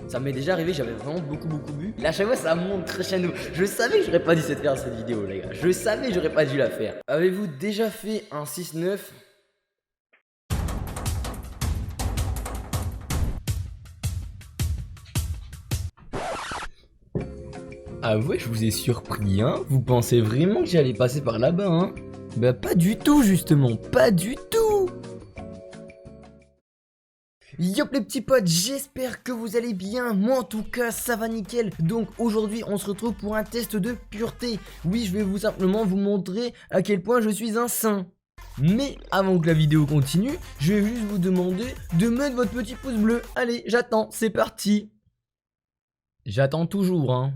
Ça m'est déjà arrivé, j'avais vraiment beaucoup bu. Là, à chaque fois, ça monte crescendo. Je savais que j'aurais pas dû faire cette vidéo, les gars. Je savais que j'aurais pas dû la faire. Avez-vous déjà fait un 6-9? Ah ouais, je vous ai surpris, hein? Vous pensez vraiment que j'allais passer par là-bas, hein? Bah pas du tout, justement, pas du tout! Yop les petits potes, j'espère que vous allez bien, moi en tout cas ça va nickel. Donc aujourd'hui on se retrouve pour un test de pureté. Oui, je vais simplement vous montrer à quel point je suis un saint. Mais avant que la vidéo continue, je vais juste vous demander de mettre votre petit pouce bleu. Allez, j'attends, c'est parti. J'attends toujours, hein.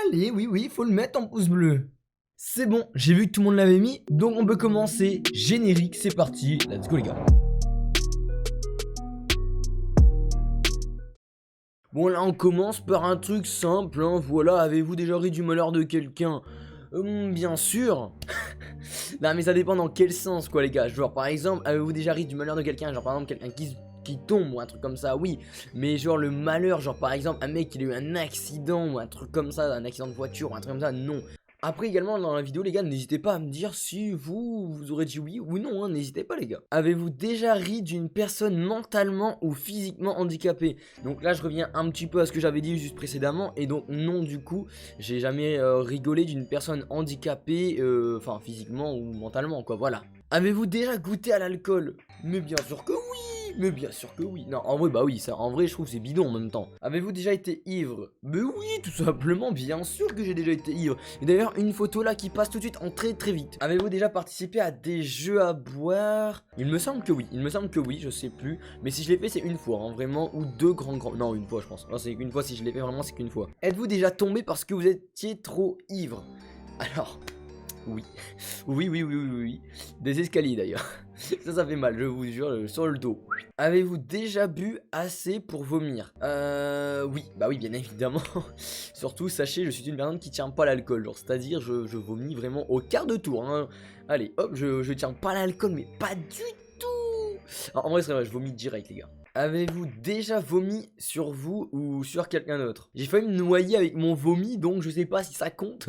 Allez, oui, faut le mettre en pouce bleu. C'est bon, j'ai vu que tout le monde l'avait mis, donc on peut commencer. Générique, c'est parti, let's go les gars. Bon là on commence par un truc simple, hein, voilà, avez-vous déjà ri du malheur de quelqu'un? Bien sûr. Non mais ça dépend dans quel sens quoi les gars, genre par exemple, avez-vous déjà ri du malheur de quelqu'un? Genre par exemple quelqu'un qui tombe ou un truc comme ça, oui. Mais genre le malheur, genre par exemple un mec qui a eu un accident ou un truc comme ça, un accident de voiture ou un truc comme ça, non. Après également dans la vidéo les gars, n'hésitez pas à me dire si vous aurez dit oui ou non, hein, n'hésitez pas les gars. Avez-vous déjà ri d'une personne mentalement ou physiquement handicapée? Donc là je reviens un petit peu à ce que j'avais dit juste précédemment, et donc non du coup, j'ai jamais rigolé d'une personne handicapée, enfin physiquement ou mentalement quoi, voilà. Avez-vous déjà goûté à l'alcool? Mais bien sûr que oui, mais bien sûr que oui. Non, en vrai, bah oui, ça, en vrai, je trouve que c'est bidon en même temps. Avez-vous déjà été ivre? Mais oui, tout simplement, bien sûr que j'ai déjà été ivre. Et d'ailleurs, une photo là qui passe tout de suite en très vite. Avez-vous déjà participé à des jeux à boire? Il me semble que oui, je sais plus. Mais si je l'ai fait, c'est une fois, hein, vraiment, ou deux grands. Non, une fois, je pense. Non, c'est une fois, si je l'ai fait vraiment, c'est qu'une fois. Êtes-vous déjà tombé parce que vous étiez trop ivre? Alors. Oui. Oui. Des escaliers d'ailleurs. Ça fait mal, je vous jure, sur le dos. Avez-vous déjà bu assez pour vomir? Oui, bah oui, bien évidemment. Surtout, sachez, je suis une personne qui tient pas l'alcool. Genre, c'est-à-dire, je vomis vraiment au quart de tour, hein. Allez, hop, je tiens pas l'alcool, mais pas du tout. En vrai, c'est vrai, je vomis direct, les gars. Avez-vous déjà vomi sur vous ou sur quelqu'un d'autre? J'ai failli me noyer avec mon vomi, donc je sais pas si ça compte.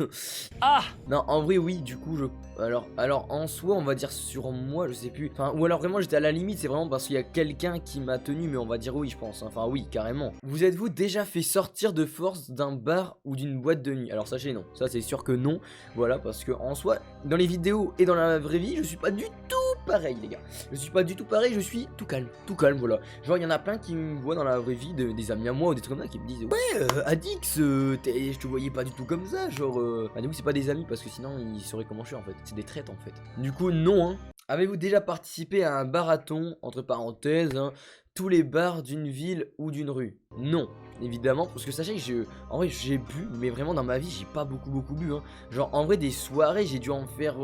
Ah! Non, en vrai, oui, du coup, alors en soi, on va dire sur moi, je sais plus. Enfin, ou alors vraiment, j'étais à la limite, c'est vraiment parce qu'il y a quelqu'un qui m'a tenu, mais on va dire oui, je pense. Enfin, oui, carrément. Vous êtes-vous déjà fait sortir de force d'un bar ou d'une boîte de nuit? Alors, sachez, non. Ça, c'est sûr que non. Voilà, parce que en soi, dans les vidéos et dans la vraie vie, je suis pas du tout pareil, les gars. Je suis pas du tout pareil, je suis tout calme, voilà. Genre, il y en a plein qui me voient dans la vraie vie, des amis à moi ou des trucs comme ça, qui me disent ouais, Adix, je te voyais pas du tout comme ça, genre. Bah, du coup, c'est pas des amis parce que sinon, ils sauraient comment je suis en fait. C'est des traites en fait. Du coup, non, hein. Avez-vous déjà participé à un marathon, entre parenthèses, hein, tous les bars d'une ville ou d'une rue? Non, évidemment, parce que sachez que en vrai, j'ai bu, mais vraiment dans ma vie, j'ai pas beaucoup bu, hein. Genre, en vrai, des soirées, j'ai dû en faire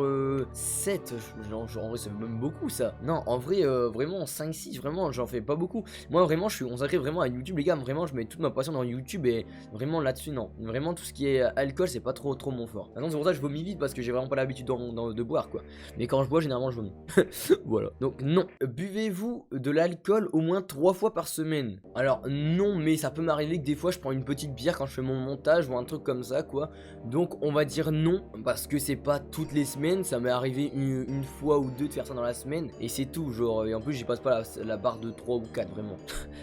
7. Genre, en vrai, c'est même beaucoup ça. Non, en vrai, vraiment, 5-6, vraiment, j'en fais pas beaucoup. Moi, vraiment, je suis consacré vraiment à YouTube, les gars. Vraiment, je mets toute ma passion dans YouTube et vraiment là-dessus, non. Vraiment, tout ce qui est alcool, c'est pas trop mon fort. Maintenant, c'est pour ça que je vomis vite parce que j'ai vraiment pas l'habitude de boire, quoi. Mais quand je bois, généralement, je vomis. Voilà. Donc, non. Buvez-vous de l'alcool au moins 3 fois par semaine? Alors, non, mais ça peut m'arriver que des fois, je prends une petite bière quand je fais mon montage ou un truc comme ça, quoi. Donc, on va dire non, parce que c'est pas toutes les semaines. Ça m'est arrivé une fois ou deux de faire ça dans la semaine. Et c'est tout, genre. Et en plus, j'y passe pas la barre de 3 ou 4, vraiment.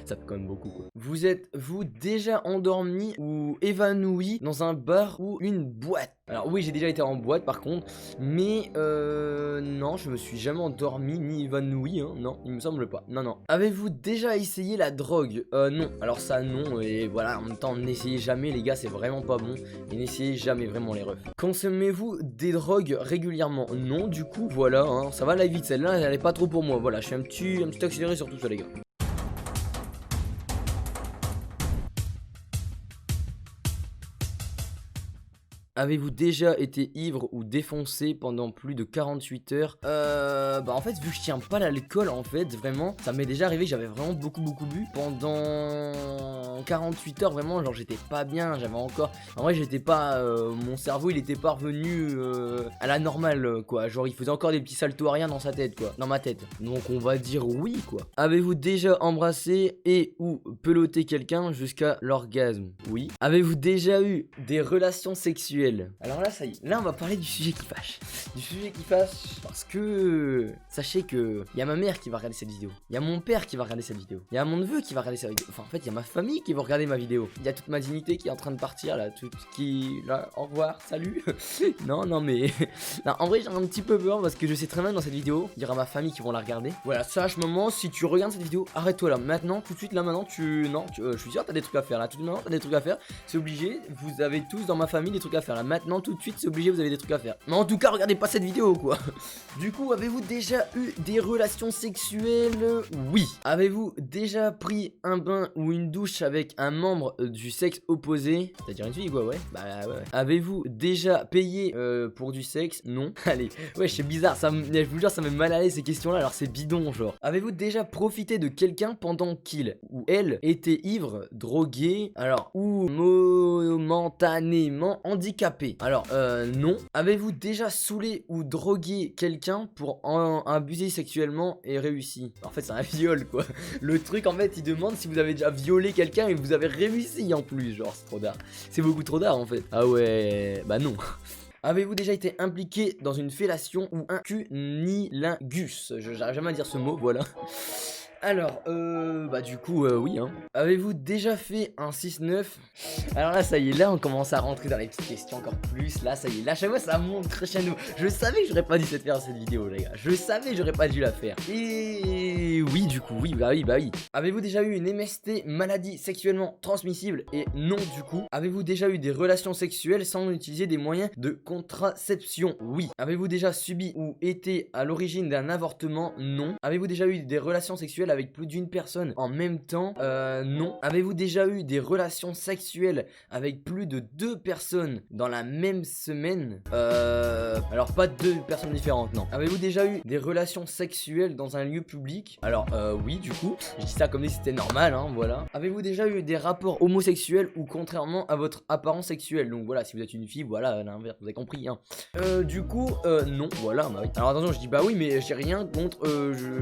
Ça fait quand même beaucoup, quoi. Vous êtes-vous déjà endormi ou évanoui dans un bar ou une boîte? Alors oui, j'ai déjà été en boîte par contre, mais non, je me suis jamais endormi ni évanoui, hein, non, il me semble pas, non. Avez-vous déjà essayé la drogue? Non, alors ça non, et voilà, en même temps, n'essayez jamais les gars, c'est vraiment pas bon, et n'essayez jamais vraiment les refs. Consommez-vous des drogues régulièrement? Non, du coup, voilà, hein, ça va aller vite, celle-là, elle est pas trop pour moi, voilà, je suis un petit accéléré sur tout ça les gars. Avez-vous déjà été ivre ou défoncé pendant plus de 48 heures? Bah en fait vu que je tiens pas l'alcool en fait vraiment, ça m'est déjà arrivé que j'avais vraiment beaucoup bu pendant 48 heures, vraiment, genre j'étais pas bien, j'avais encore... En vrai, j'étais pas... mon cerveau, il était pas revenu à la normale, quoi. Genre, il faisait encore des petits saltos arrière dans sa tête, quoi. Dans ma tête. Donc, on va dire oui, quoi. Avez-vous déjà embrassé et ou peloté quelqu'un jusqu'à l'orgasme? Oui. Avez-vous déjà eu des relations sexuelles? Alors là, ça y est. Là, on va parler du sujet qui fâche. Du sujet qui fâche parce que... Sachez que... Il y a ma mère qui va regarder cette vidéo. Il y a mon père qui va regarder cette vidéo. Il y a mon neveu qui va regarder cette vidéo. Enfin, en fait, il y a ma famille qui va regarder ma vidéo. Il y a toute ma dignité qui est en train de partir, là. Tout qui... Là, au revoir, salut. Non, mais... Non, en vrai, j'ai un petit peu peur parce que je sais très bien dans cette vidéo, il y aura ma famille qui vont la regarder. Voilà, sache, maman, si tu regardes cette vidéo, arrête-toi là. Maintenant, tout de suite, là, maintenant, je suis sûr, t'as des trucs à faire, là. Tout de suite, maintenant, t'as des trucs à faire. C'est obligé. Vous avez tous dans ma famille des trucs à faire, là. Maintenant, tout de suite, c'est obligé, vous avez des trucs à faire. Mais en tout cas, regardez pas cette vidéo, quoi. Du coup, avez-vous déjà eu des relations sexuelles? Oui. Avez-vous déjà pris un bain ou une douche avec un membre du sexe opposé? C'est-à-dire une fille, quoi, ouais. Bah, ouais. Avez-vous déjà payé pour du sexe? Non. Allez, ouais, c'est bizarre, je vous jure, ça me met mal à l'aise ces questions-là, alors c'est bidon, genre. Avez-vous déjà profité de quelqu'un pendant qu'il ou elle était ivre, drogué, alors, ou momentanément handicapé? Alors, non. Avez-vous déjà saoulé ou drogué quelqu'un pour en abuser sexuellement et réussi? En fait, c'est un viol, quoi. Le truc, en fait, il demande si vous avez déjà violé quelqu'un et vous avez réussi en plus, genre, c'est trop d'art. C'est beaucoup trop d'art, en fait. Ah ouais, bah non. Avez-vous déjà été impliqué dans une fellation ou un cunilingus? J'arrive jamais à dire ce mot, voilà. Alors, bah du coup, oui, hein. Avez-vous déjà fait un 6-9? Alors là, ça y est, là, on commence à rentrer dans les petites questions encore plus. Là, ça y est, là, chaque fois, ça monte crescendo. Je savais que j'aurais pas dû faire cette vidéo, les gars. Je savais que j'aurais pas dû la faire. Et oui, du coup, oui, bah oui. Avez-vous déjà eu une MST, maladie sexuellement transmissible? Et non, du coup. Avez-vous déjà eu des relations sexuelles sans utiliser des moyens de contraception? Oui. Avez-vous déjà subi ou été à l'origine d'un avortement? Non. Avez-vous déjà eu des relations sexuelles avec plus d'une personne en même temps? Non. Avez-vous déjà eu des relations sexuelles avec plus de 2 personnes dans la même semaine? Alors pas 2 personnes différentes, non. Avez-vous déjà eu des relations sexuelles dans un lieu public? Alors oui, du coup, je dis ça comme si c'était normal, hein, voilà. Avez-vous déjà eu des rapports homosexuels ou contrairement à votre apparence sexuelle? Donc voilà, si vous êtes une fille, voilà, à l'inverse, vous avez compris, hein. Du coup, non, voilà, bah oui. Alors attention, je dis bah oui, mais j'ai rien contre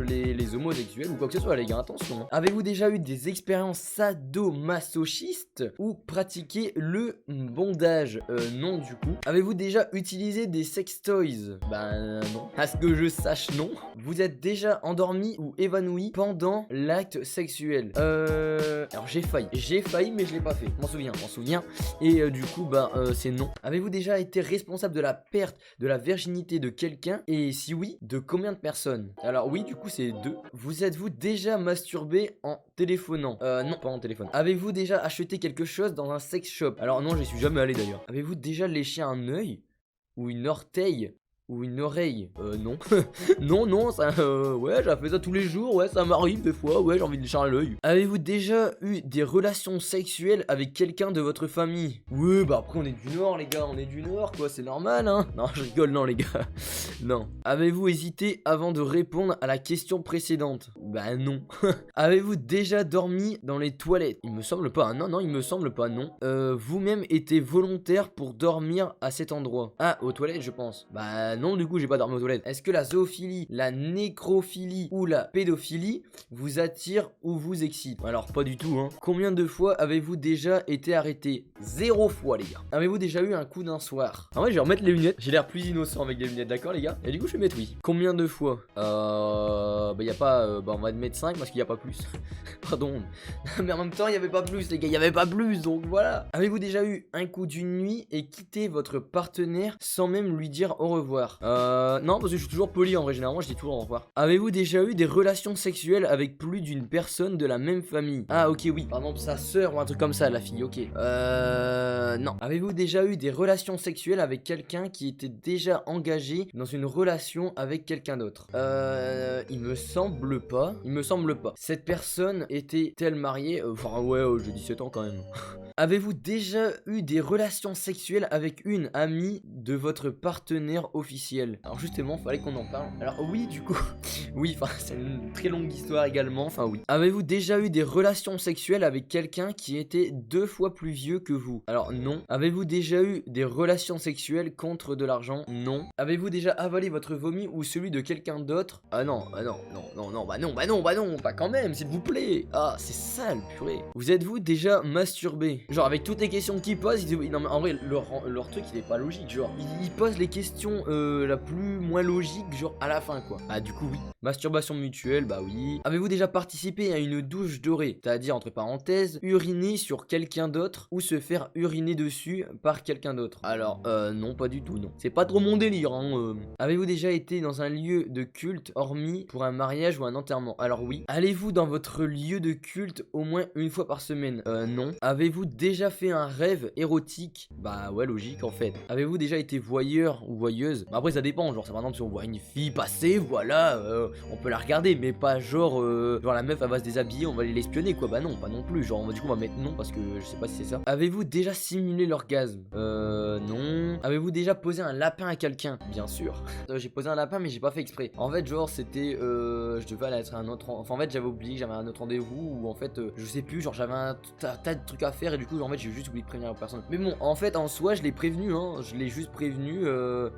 les homosexuels ou quoi que ce soit, les gars, attention. Avez-vous déjà eu des expériences sadomasochistes ou pratiqué le bondage? Non, du coup. Avez-vous déjà utilisé des sextoys? Bah non. À ce que je sache, non. Vous êtes déjà endormi ou évanoui pendant l'acte sexuel? Alors j'ai failli, mais je l'ai pas fait. M'en souviens. Et du coup, bah c'est non. Avez-vous déjà été responsable de la perte de la virginité de quelqu'un? Et si oui, de combien de personnes? Alors oui, du coup, c'est 2. Vous êtes-vous déjà masturbé en téléphonant? Non, pas en téléphone. Avez-vous déjà acheté quelque chose dans un sex shop? Alors non, j'y suis jamais allé d'ailleurs. Avez-vous déjà léché un œil ou une orteil ou une oreille? Non. non, ça, ouais, j'ai fait ça tous les jours, ouais, ça m'arrive des fois, ouais, j'ai envie de lécher un œil. Avez-vous déjà eu des relations sexuelles avec quelqu'un de votre famille? Ouais, bah après, on est du Nord, les gars, on est du Nord, quoi, c'est normal, hein. Non, je rigole, non, les gars. Non. Avez-vous hésité avant de répondre à la question précédente? Bah non. Avez-vous déjà dormi dans les toilettes? Il me semble pas, hein. Non, il me semble pas, non. Vous-même été volontaire pour dormir à cet endroit? Ah, aux toilettes, je pense. Bah non, du coup, j'ai pas dormi aux toilettes. Est-ce que la zoophilie, la nécrophilie ou la pédophilie vous attire ou vous excite? Alors, pas du tout, hein. Combien de fois avez-vous déjà été arrêté? 0 fois, les gars. Avez-vous déjà eu un coup d'un soir? En vrai, je vais remettre les lunettes. J'ai l'air plus innocent avec les lunettes, d'accord, les gars? Et du coup, je vais mettre oui. Combien de fois? Bah, y a pas. Bah, on va mettre 5 parce qu'il y a pas plus. Pardon. Mais en même temps, il y avait pas plus, les gars. Il y avait pas plus, donc voilà. Avez-vous déjà eu un coup d'une nuit et quitté votre partenaire sans même lui dire au revoir? Non, parce que je suis toujours poli en vrai, généralement je dis toujours au revoir. Avez-vous déjà eu des relations sexuelles avec plus d'une personne de la même famille? Ah ok, oui, par exemple sa sœur ou un truc comme ça, la fille, ok. Non. Avez-vous déjà eu des relations sexuelles avec quelqu'un qui était déjà engagé dans une relation avec quelqu'un d'autre? Il me semble pas. Cette personne était-elle mariée? Enfin ouais, j'ai 17 ans quand même. Avez-vous déjà eu des relations sexuelles avec une amie de votre partenaire officiel? officiel. Alors justement, fallait qu'on en parle. Alors oui, du coup, oui, enfin c'est une très longue histoire également, enfin oui. Avez-vous déjà eu des relations sexuelles avec quelqu'un qui était 2 fois plus vieux que vous? Alors non. Avez-vous déjà eu des relations sexuelles contre de l'argent? Non. Avez-vous déjà avalé votre vomi ou celui de quelqu'un d'autre? Ah non, bah non, non, non, non, bah non, bah non, bah non, pas quand même, s'il vous plaît. Ah, c'est sale, purée. Vous êtes-vous déjà masturbé? Genre avec toutes les questions qu'ils posent, non mais en vrai, leur truc il est pas logique, genre ils posent les questions la plus moins logique, genre à la fin quoi. Ah du coup oui. Masturbation mutuelle, bah oui. Avez-vous déjà participé à une douche dorée? C'est-à-dire entre parenthèses, uriner sur quelqu'un d'autre ou se faire uriner dessus par quelqu'un d'autre? Alors non, pas du tout, non. C'est pas trop mon délire, hein. Avez-vous déjà été dans un lieu de culte hormis pour un mariage ou un enterrement? Alors oui. Allez-vous dans votre lieu de culte au moins une fois par semaine? Non. Avez-vous déjà fait un rêve érotique? Bah ouais, logique en fait. Avez-vous déjà été voyeur ou voyeuse? Bah après ça dépend, genre par exemple si on voit une fille passer, voilà, on peut la regarder, mais pas genre la meuf elle va se déshabiller, on va aller l'espionner quoi. Bah non, pas non plus, genre du coup on va mettre non parce que je sais pas si c'est ça. Avez-vous déjà simulé l'orgasme? Non. Avez-vous déjà posé un lapin à quelqu'un? Bien sûr. J'ai posé un lapin mais j'ai pas fait exprès. En fait genre c'était je devais aller à un autre enfin en fait j'avais oublié que j'avais un autre rendez-vous ou en fait je sais plus, genre j'avais un tas de trucs à faire et du coup en fait j'ai juste oublié de prévenir la personne. Mais bon en fait en soi je l'ai prévenu hein, je l'ai juste prévenu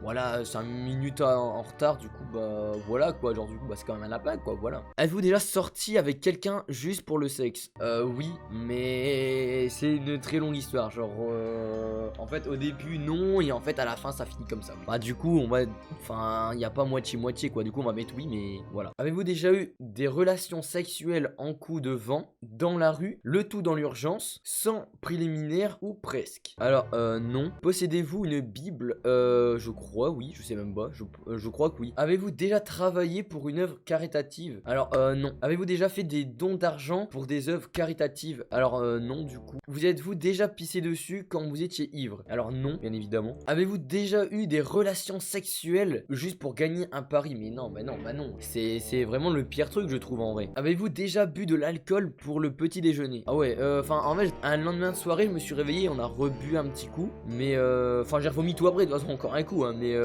voilà 5 minutes en retard du coup bah voilà quoi, genre du coup bah c'est quand même un lapin quoi, voilà. Avez-vous déjà sorti avec quelqu'un juste pour le sexe? Oui mais c'est une très longue histoire, genre en fait au début non et en fait à la fin ça finit comme ça. Bah du coup on va, enfin il y a pas moitié quoi, du coup on va mettre oui mais voilà. Avez-vous déjà eu des relations sexuelles en coup de vent, dans la rue, le tout dans l'urgence, sans préliminaire ou presque? Alors non. Possédez-vous une bible? Je crois oui, je sais même pas, je crois que oui. Avez-vous déjà travaillé pour une œuvre caritative? Alors non. Avez-vous déjà fait des dons d'argent pour des œuvres caritatives? Alors non du coup. Vous êtes-vous déjà pissé dessus quand vous étiez ivre? Alors non, bien évidemment. Avez-vous déjà eu des relations sexuelles juste pour gagner un pari? Mais non, bah non, bah non. C'est vraiment le pire truc je trouve en vrai. Avez-vous déjà bu de l'alcool pour le petit déjeuner? Ah ouais, enfin en fait un lendemain de soirée je me suis réveillé, on a rebu un petit coup, mais enfin j'ai revomi tout après de toute façon encore un coup hein, mais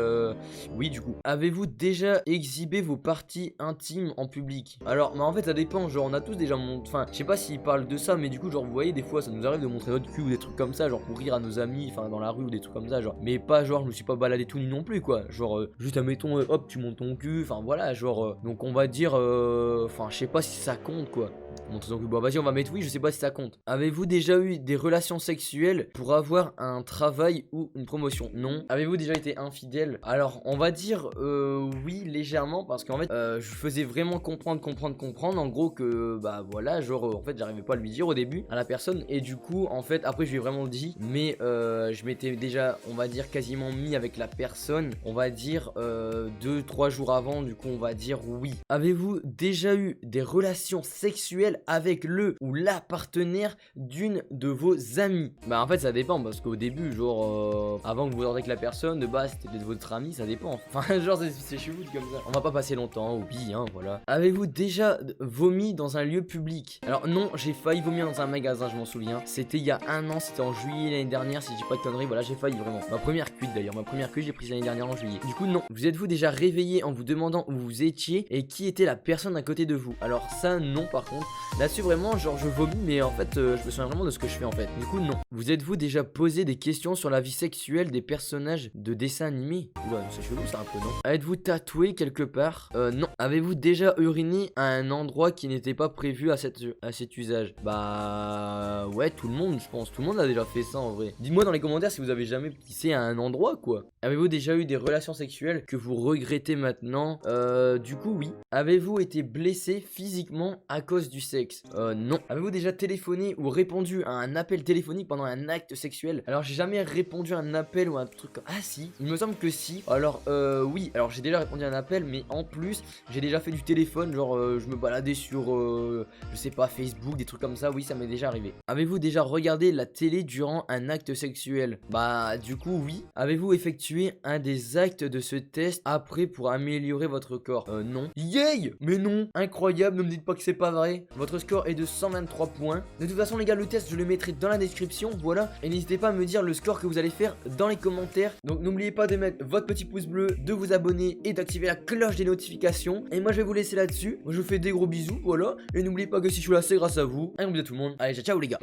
oui du coup. Avez-vous déjà exhibé vos parties intimes en public? Alors mais en fait ça dépend, genre on a tous déjà enfin je sais pas s'ils parlent de ça mais du coup genre vous voyez des fois ça nous arrive de montrer notre cul ou des trucs comme ça, genre pour rire à nos amis, enfin dans la rue ou des trucs comme ça, genre mais pas genre je me suis pas baladé tout nu non plus quoi, genre juste admettons hop tu montes ton cul, enfin voilà genre donc on va dire enfin je sais pas si ça compte quoi. Bon vas-y on va mettre oui, je sais pas si ça compte. Avez-vous déjà eu des relations sexuelles pour avoir un travail ou une promotion? Non. Avez-vous déjà été infidèle? Alors on va dire oui légèrement parce qu'en fait je faisais vraiment comprendre en gros que bah voilà genre en fait j'arrivais pas à lui dire au début à la personne et du coup en fait après je lui ai vraiment dit mais je m'étais déjà on va dire quasiment mis avec la personne on va dire 2-3 jours avant, du coup on va dire oui. Avez-vous déjà eu des relations sexuelles avec le ou la partenaire d'une de vos amies? Bah en fait ça dépend parce qu'au début genre avant que vous sortiez avec la personne de base c'était peut-être votre ami, ça dépend. Enfin genre c'est chelou comme ça. On va pas passer longtemps au bi hein voilà. Avez-vous déjà vomi dans un lieu public? Alors non, j'ai failli vomir dans un magasin, je m'en souviens. C'était il y a un an, c'était en juillet l'année dernière si j'ai pas de conneries, voilà j'ai failli vraiment. Ma première cuite d'ailleurs, ma première cuite j'ai prise l'année dernière en juillet. Du coup non. Vous êtes-vous déjà réveillé en vous demandant où vous étiez et qui était la personne à côté de vous? Alors ça non par contre. Là-dessus vraiment genre je vomis mais en fait je me souviens vraiment de ce que je fais en fait. Du coup non. Vous êtes-vous déjà posé des questions sur la vie sexuelle des personnages de dessins animés? Oula c'est chelou ça un peu non. Êtes-vous tatoué quelque part? Non. Avez-vous déjà uriné à un endroit qui n'était pas prévu à cet usage? Bah ouais tout le monde je pense. Tout le monde a déjà fait ça en vrai. Dites-moi dans les commentaires si vous avez jamais pissé à un endroit quoi. Avez-vous déjà eu des relations sexuelles que vous regrettez maintenant? Du coup oui. Avez-vous été blessé physiquement à cause du sexe? Non. Avez-vous déjà téléphoné ou répondu à un appel téléphonique pendant un acte sexuel? Alors j'ai jamais répondu à un appel ou un truc comme... Ah si, il me semble que si. Alors oui, alors j'ai déjà répondu à un appel mais en plus j'ai déjà fait du téléphone, genre je me baladais sur je sais pas Facebook, des trucs comme ça, oui ça m'est déjà arrivé. Avez-vous avez-vous déjà regardé la télé durant un acte sexuel? Bah du coup oui. Avez-vous effectué un des actes de ce test après pour améliorer votre corps? Non. Yay! Mais non. Incroyable, ne me dites pas que c'est pas vrai. Votre score est de 123 points. De toute façon les gars, le test je le mettrai dans la description, voilà. Et n'hésitez pas à me dire le score que vous allez faire dans les commentaires. Donc n'oubliez pas de mettre votre petit pouce bleu, de vous abonner et d'activer la cloche des notifications. Et moi je vais vous laisser là-dessus. Moi je vous fais des gros bisous, voilà. Et n'oubliez pas que si je suis là c'est grâce à vous. Un gros bisou à tout le monde. Allez ciao ciao les gars.